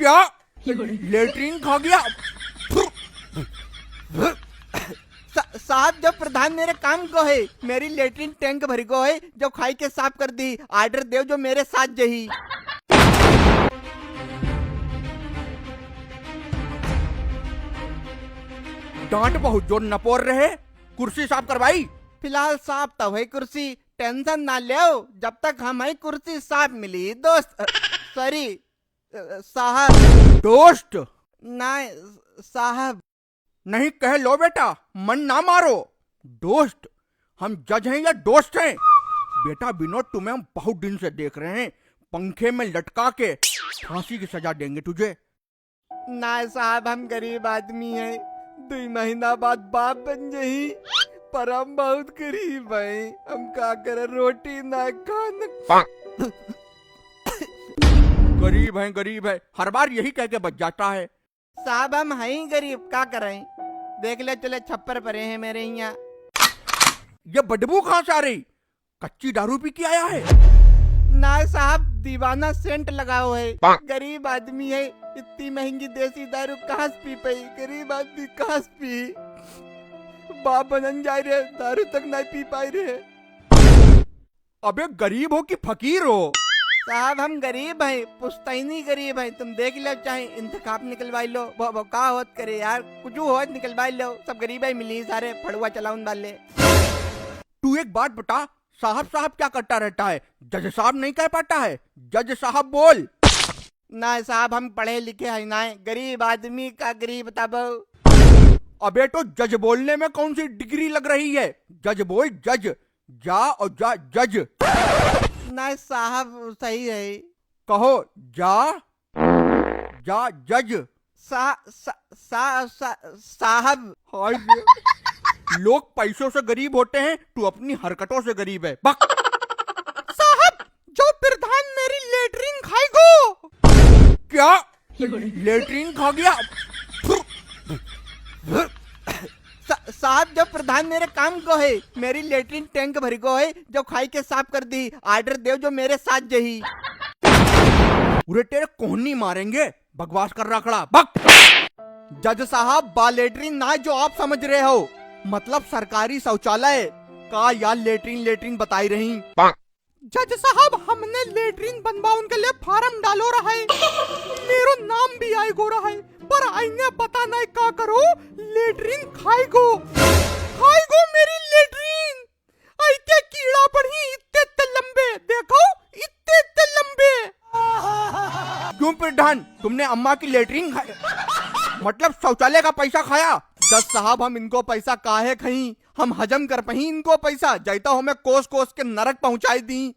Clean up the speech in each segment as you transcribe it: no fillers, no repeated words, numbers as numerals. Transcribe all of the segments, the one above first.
क्या? लेटरिन खा गया? साहब, जो प्रधान मेरे काम को है, मेरी लेटरिन टैंक भरी को है, जो खाई के साफ कर दी। ऑर्डर दे जो मेरे साथ जही। डांट बहुत जोर नपोर रहे, कुर्सी साफ करवाई। फिलहाल साफ तो है कुर्सी, टेंशन ना ले, जब तक हमारी कुर्सी साफ मिली दोस्त। सॉरी साहब। दोस्त ना साहब। नहीं कह लो बेटा, मन ना मारो। दोस्त, हम जज हैं या दोस्त हैं? बेटा विनोद, तुम्हें हम बहुत दिन से देख रहे हैं, पंखे में लटका के फांसी की सजा देंगे तुझे। ना साहब, हम गरीब आदमी हैं, 2 महीना बाद बाप बन जही, पर हम बहुत गरीब हैं। हम क्या करें, रोटी ना खाना। गरीब है, हर बार यही कह के बच जाता है। साहब, हम हैं ही गरीब, क्या करें? देख ले, चले छप्पर पड़े हैं मेरे यहाँ। ये बदबू कहाँ से आ रही? कच्ची दारू पी के आया है? ना साहब, दीवाना सेंट लगा हुआ है। गरीब आदमी है, इतनी महंगी देसी दारू कहाँ से पी पाई? गरीब आदमी कहाँ से पी? बाप बनन जा रहे, दारू तक नहीं पी पाई रहे। अबे गरीब हो कि फकीर हो? साहब, हम गरीब हैं, पुश्तैनी गरीब हैं। तुम देख लो, चाहे इंतखाब निकलवाई लो, वो का होत करे यार, कुछ होत निकलवाई लो, सब गरीब ही मिली सारे फड़ुआ चलाउन वाले। तू एक बात बता, साहब साहब क्या करता रहता है? जज साहब नहीं कह पाता है? जज साहब बोल। ना साहब, हम पढ़े लिखे हैं ना, गरीब आदमी का गरीब तब। अबे तो जज बोलने में कौन सी डिग्री लग रही है? जज बोल, जज। जा और जा जज। ना साहब, सही है। कहो जा जा जज। साहब। हाय लोग पैसों से गरीब होते हैं, तू अपनी हरकतों से गरीब है। बक। साहब, जो प्रधान मेरी लेटरिन खाएगो। क्या? लेटरिन खा गया? साहब, जो प्रधान मेरे काम को है, मेरी लेटरिन टैंक भरी को है, जो खाई के साफ कर दी। ऑर्डर दे जो मेरे साथ जही। उरे तेरे कोहनी मारेंगे, बकवास कर रहा खड़ा। बक। जज साहब, बा लेटरिन ना जो आप समझ रहे हो, मतलब सरकारी शौचालय का या लेटरिन बताई रही। जज साहब, हमने लेटरिन बनवाने के लिए फार्म डालो रहा है, मेरो नाम भी आई गो रहा है, पर आईने पता नहीं का करो, लेटरिन खाएगो मेरी लेटरिन। आई के कीड़ा पड़ी, इतने लंबे, देखो इतने लंबे। क्यों प्रधान, तुमने अम्मा की लेटरिन खाई? मतलब शौचालय का पैसा खाया? जज साहब, हम इनको पैसा काहे खई? हम हजम कर पही इनको पैसा, जैता हमें कोस कोस के नरक पहुंचाई दी।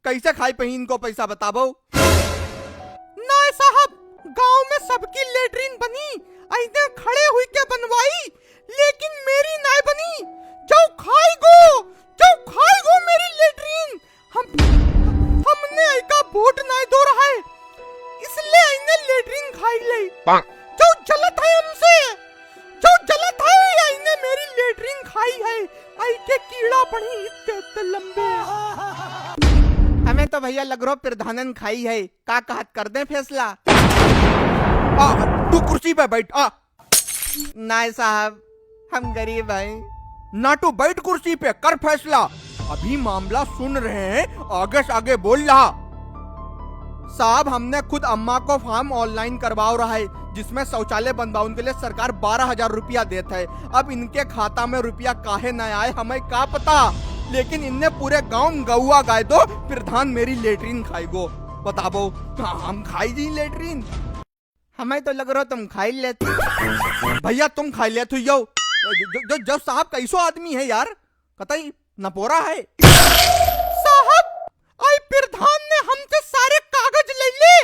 कैसे खाई पही इनको पैसा, बताबो? ना साहब, गांव में सबकी लेटरिन बनी, ऐसे खड़े हुई के बनवाई, लेकिन मेरी नहीं बनी। जो खाएगो मेरी लेटरिन। हमने ऐका वोट नहीं दो रहा है, इसलिए इन्हें लेटरिन खाई ले। जो जलत है हमसे, जो जलत है, इन्हें मेरी लेटरिन खाई है। आई के कीड़ा पड़ी, इतने लंबे। हमें तो भैया लग रहा प्रधानन खाई है, का कहत कर दे फैसला। तू कुर्सी पे बैठ। ना साहब, हम गरीब हैं। ना तू बैठ कुर्सी पे, कर फैसला। अभी मामला सुन रहे हैं, आगे से आगे बोल रहा। साहब, हमने खुद अम्मा को फॉर्म ऑनलाइन करवाओ रहा है, जिसमें शौचालय बनवाने के लिए सरकार 12,000 रुपया देता है। अब इनके खाता में रुपया काहे न आए, हमें क्या पता, लेकिन इनने पूरे गांव में गौआ गाय दो, प्रधान मेरी लेटरिन खाएगो। बताबो, हम खाई जी लेटरिन? हमें तो लग रहा तुम खाई लेते। भैया तुम खाई लेते हो। जब साहब कैसो आदमी है यार, कतई नपोरा है। साहब, आई प्रधान ने हमसे सारे कागज ले ले,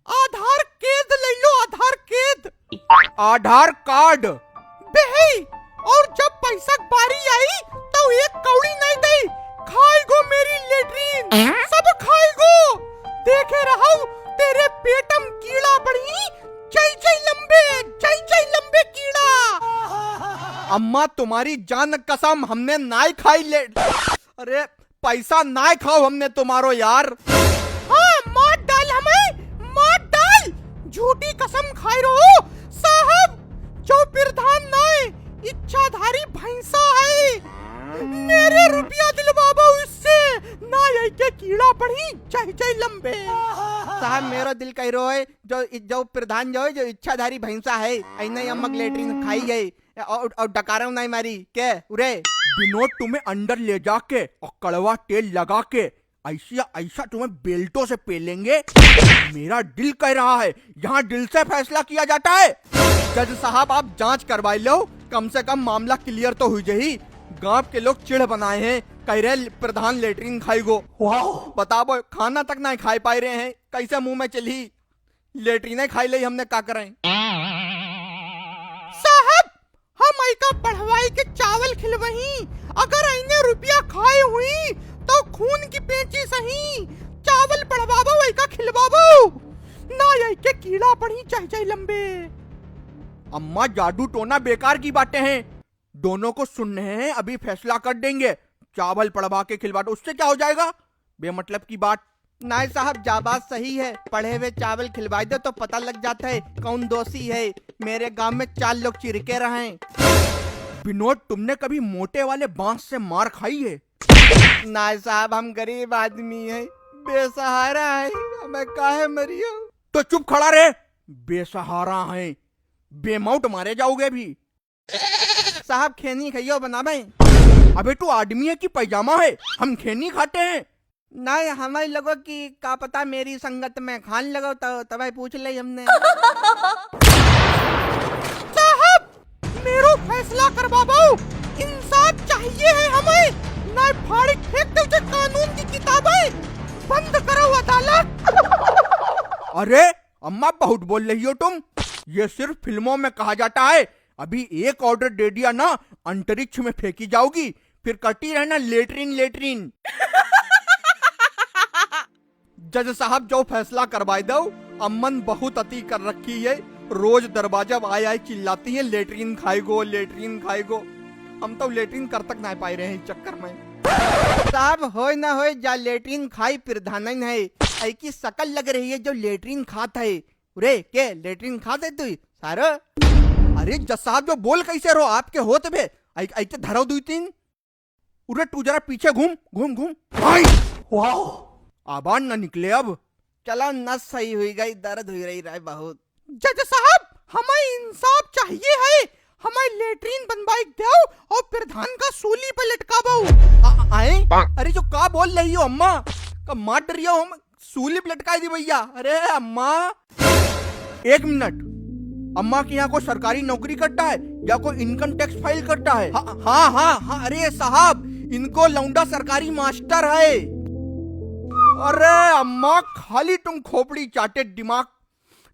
आधार केद ले लो, आधार केद। आधार कार्ड बेही, और जब पैसा बारी आई तो एक कौड़ी नहीं दी। खाएगो मेरी लेटरिन, सब खाएगो। देखे रहो, तेरे पेटम कीड़ा पड़ी, जय लंबे कीड़ा। अम्मा तुम्हारी जान कसम, हमने नाई खाई ले। अरे पैसा नाई खाओ हमने तुम्हारो यार। हाँ, मार डाल हमें, मार डाल। झूठी कसम खाई रहो साहब, जो प्रधान नाय इच्छाधारी भैंसा है, मेरे रुपया दिलवाबो इससे ना यही के कीड़ा पड़ी चाहे चाहे लंबे। साहब मेरा दिल कह रहा है जो प्रधान जो है जो इच्छाधारी भैंसा है ऐना अम्मक लेटरिन खाई गई और डकारा नहीं मारी के उरे। विनोद तुम्हें अंदर ले जाके और कड़वा तेल लगा के ऐसा ऐसा तुम्हें बेल्टों से पेलेंगे। मेरा दिल कह रहा है, यहाँ दिल से फैसला किया जाता है। जज साहब आप जांच करवाई लो, कम से कम मामला क्लियर तो हुई जही। गांव के लोग चिढ़ बनाए हैं, कह रहे प्रधान लेटरिन खाई गो। बताओ खाना तक नहीं खाई पाए रहे हैं, कैसे मुंह में चली लेटरिन खाई ली हमने का करें। साहब हम का पढ़वाई के चावल खिलवही, अगर इन्हें रुपया खाए हुई तो खून की पेची सही, चावल पढ़वाबो वही का खिलवाबो ना यही के कीड़ा पड़ी चाहे चाहे लंबे। अम्मा जादू टोना बेकार की बातें हैं, दोनों को सुन रहे हैं, अभी फैसला कर देंगे। चावल पढ़वा के खिलवा दो, उससे क्या हो जाएगा, बेमतलब की बात। नाय साहब जा बात सही है, पढ़े हुए चावल खिलवाई दो तो पता लग जाता है कौन दोषी है। मेरे गांव में 4 लोग चिरके रहे। विनोद तुमने कभी मोटे वाले बांस से मार खाई है? नाय साहब हम गरीब आदमी है, बेसहारा है, हमें काहे मरियो। तो चुप खड़ा रहे, बेसहारा है, बेमौत मारे जाओगे भी। साहब खेनी खइयो बनावे। अबे तू आदमी है कि पैजामा है, हम खेनी खाते हैं। नहीं हमें लगो कि का पता मेरी संगत में खान लगो तो तब पूछ ले हमने। साहब मेरो फैसला करवाओ, इंसाफ चाहिए है हमें, ना फाड़ फेंक दो जो कानून की किताबें, बंद करो अदालत। अरे अम्मा बहुत बोल रही हो तुम, ये सिर्फ फिल्मों में कहा जाता है। अभी एक ऑर्डर दे दिया ना, अंतरिक्ष में फेंकी जाओगी, फिर करती रहना लेटरिन लेटरिन। जज साहब जो फैसला करवाई दो, अम्मन बहुत अति कर रखी है, रोज दरवाजा आए चिल्लाती है लेटरिन खाई गो लेटरिन खाई गो। हम तो लेटरिन कर तक नहीं पाए रहे हैं इस चक्कर में। साहब होय ना होय जा लेटरिन खाई प्रधान है, ऐ की शकल लग रही है जो लेटरिन खाता है। रे के लेटरिन खाते तू सारो? अरे जज साहब जो बोल कैसे रहो, आपके होत बे ऐसे धरो 2-3। उरे तू जरा पीछे घूम घूम घूम। वाह आवाज न निकले अब। चलो नस सही हुई गई, दर्द हुई रही है बहुत। जज साहब हमें इंसाफ चाहिए है, हमें लेटरिन बनवाई दो और प्रधान का सूली पे लटकाबो। आए अरे जो का बोल रही हो अम्मा, का मार रही हो, हम सूली पे लटकाई दी भैया। अरे अम्मा 1 मिनट, अम्मा के यहाँ कोई सरकारी नौकरी करता है या कोई इनकम टैक्स फाइल करता है? हाँ हाँ हाँ, अरे साहब इनको लौंडा सरकारी मास्टर है। अरे अम्मा खाली तुम खोपड़ी चाटे दिमाग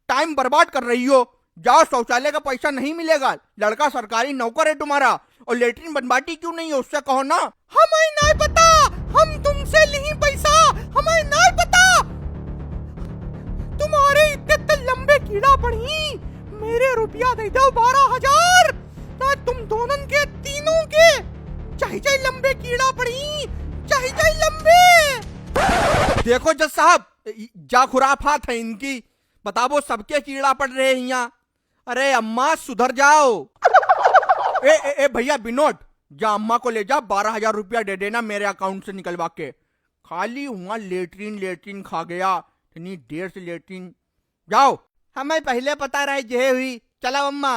टाइम बर्बाद कर रही हो। जाओ शौचालय का पैसा नहीं मिलेगा, लड़का सरकारी नौकर है तुम्हारा, और लेटरिन बनवाती क्यों नहीं है उससे कहो ना। हमें नहीं पता, हम तुमसे नहीं पैसा, हमें नहीं पता। तुम्हारे इतने लंबे कीड़ा पड़ी, मेरे रुपया दे दो 12,000, ना तुम दोनों के तीनों के चाहे चाहे लंबे कीड़ा पड़ी, चाहे चाहे लंबे। देखो जज साहब जा खुराफात है इनकी, बताओ सबके कीड़ा पड़ रहे हैं यहाँ। अरे अम्मा सुधर जाओ। ए भैया विनोद जा अम्मा को ले जा, 12,000 रुपया दे देना मेरे अकाउंट से निकलवा के। खाली वहाँ लेटरिन लेटरिन खा गया, इतनी देर से लेटरिन। जाओ। हमें पहले पता रहे जे हुई। चलो अम्मा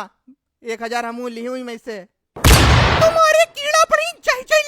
1,000 हम ली हुई में से। तुम्हारे कीड़ा पड़ी चाहे चाहे